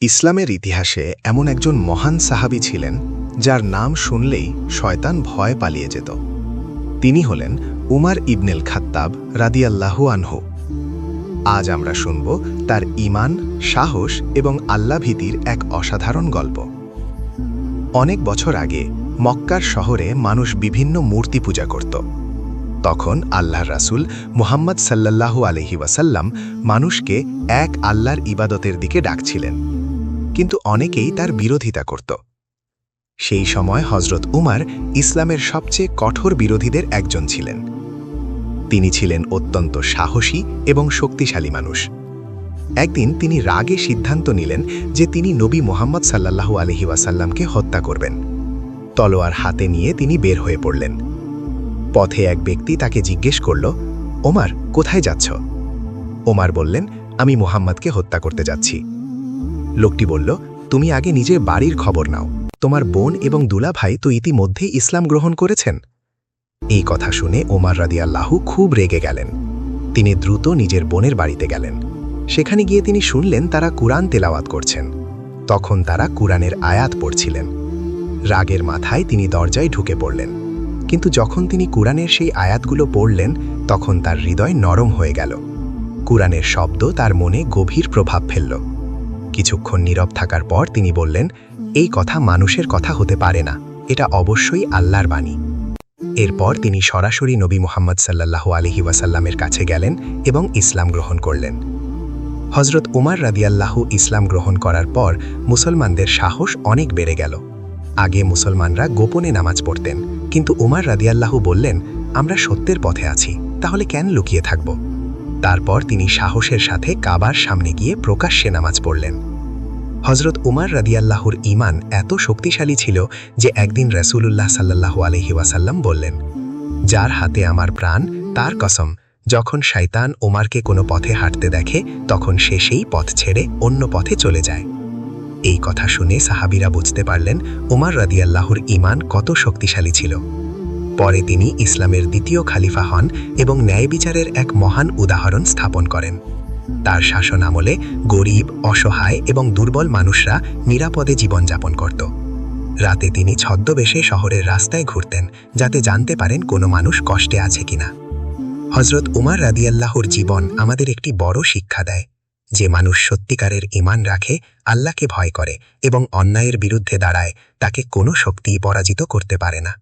ইসলামের ইতিহাসে এমন একজন মহান সাহাবী ছিলেন যার নাম শুনলেই শয়তান ভয় পালিয়ে যেত। তিনি হলেন উমার ইবনেল খাত্তাব রাদিয়াল্লাহু আনহু। আজ আমরা শুনব তার ঈমান, সাহস এবং আল্লাহভীতির এক অসাধারণ গল্প। অনেক বছর আগে মক্কার শহরে মানুষ বিভিন্ন মূর্তি পূজা করত। তখন আল্লাহর রাসূল মুহাম্মদ সাল্লাল্লাহু আলাইহি ওয়াসাল্লাম মানুষকে এক আল্লাহর ইবাদতের দিকে ডাকছিলেন, কিন্তু অনেকেই তার বিরোধিতা করত। সেই সময় হযরত উমার ইসলামের সবচেয়ে কঠোর বিরোধীদের একজন ছিলেন। তিনি ছিলেন অত্যন্ত সাহসী এবং শক্তিশালী মানুষ। একদিন তিনি রাগে সিদ্ধান্ত নিলেন যে তিনি নবী মুহাম্মদ সাল্লাল্লাহু আলাইহি ওয়াসাল্লামকে হত্যা করবেন। তলোয়ার হাতে নিয়ে তিনি বের হয়ে পড়লেন। পথে এক ব্যক্তি তাকে জিজ্ঞেস করল, ওমর, কোথায় যাচ্ছ? ওমর বললেন, আমি মুহাম্মদকে হত্যা করতে যাচ্ছি। লোকটি বলল, তুমি আগে নিজের বাড়ির খবর নাও। তোমার বোন এবং দুলাভাই তো ইতিমধ্যেই ইসলাম গ্রহণ করেছেন। এই কথা শুনে ওমর রাদিয়াল্লাহু খুব রেগে গেলেন। তিনি দ্রুত নিজের বোনের বাড়িতে গেলেন। সেখানে গিয়ে তিনি শুনলেন তারা কুরআন তেলাওয়াত করছেন। তখন তারা কুরআনের আয়াত পড়ছিলেন। রাগের মাথায় তিনি দরজায় ঢুকে পড়লেন, কিন্তু যখন তিনি কুরআনের সেই আয়াতগুলো পড়লেন তখন তার হৃদয় নরম হয়ে গেল। কুরআনের শব্দ তার মনে গভীর প্রভাব ফেলল। কিছুক্ষণ নীরব থাকার পর তিনি বললেন, এই কথা মানুষের কথা হতে পারে না, এটা অবশ্যই আল্লাহর বাণী। এরপর তিনি সরাসরি নবী মুহাম্মদ সাল্লাল্লাহু আলাইহি ওয়াসাল্লামের কাছে গেলেন এবং ইসলাম গ্রহণ করলেন। হযরত উমর রাদিয়াল্লাহু ইসলাম গ্রহণ করার পর মুসলমানদের সাহস অনেক বেড়ে গেল। আগে মুসলমানরা গোপনে নামাজ পড়তেন, কিন্তু উমর রাদিয়াল্লাহু বললেন, আমরা সত্যের পথে আছি, তাহলে কেন লুকিয়ে থাকব? তারপর তিনি সাহসের সাথে কাবার সামনে গিয়ে প্রকাশ্যে নামাজ পড়লেন। হযরত উমর রাদিয়াল্লাহুর ঈমান এত শক্তিশালী ছিল যে একদিন রাসূলুল্লাহ সাল্লাল্লাহু আলাইহি ওয়াসাল্লাম বললেন, যার হাতে আমার প্রাণ, তার কসম, যখন শয়তান ওমরকে কোনো পথে হাঁটতে দেখে তখন সে সেই পথ ছেড়ে অন্য পথে চলে যায়। এই কথা শুনে সাহাবীরা বুঝতে পারলেন উমর রাদিয়াল্লাহুর ঈমান কত শক্তিশালী ছিল। পরে তিনি ইসলামের দ্বিতীয় খলিফা হন এবং ন্যায় বিচারের এক মহান উদাহরণ স্থাপন করেন। তার শাসন আমলে গরিব, অসহায় এবং দুর্বল মানুষরা নিরাপদে জীবনযাপন করত। রাতে তিনি ছদ্মবেশে শহরের রাস্তায় ঘুরতেন, যাতে জানতে পারেন কোনো মানুষ কষ্টে আছে কিনা। হযরত উমর রাদিয়াল্লাহুর জীবন আমাদের একটি বড় শিক্ষা দেয়। যে মানুষ সত্যিকারের ঈমান রাখে, আল্লাহকে ভয় করে এবং অন্যায়ের বিরুদ্ধে দাঁড়ায়, তাকে কোনো শক্তিই পরাজিত করতে পারে না।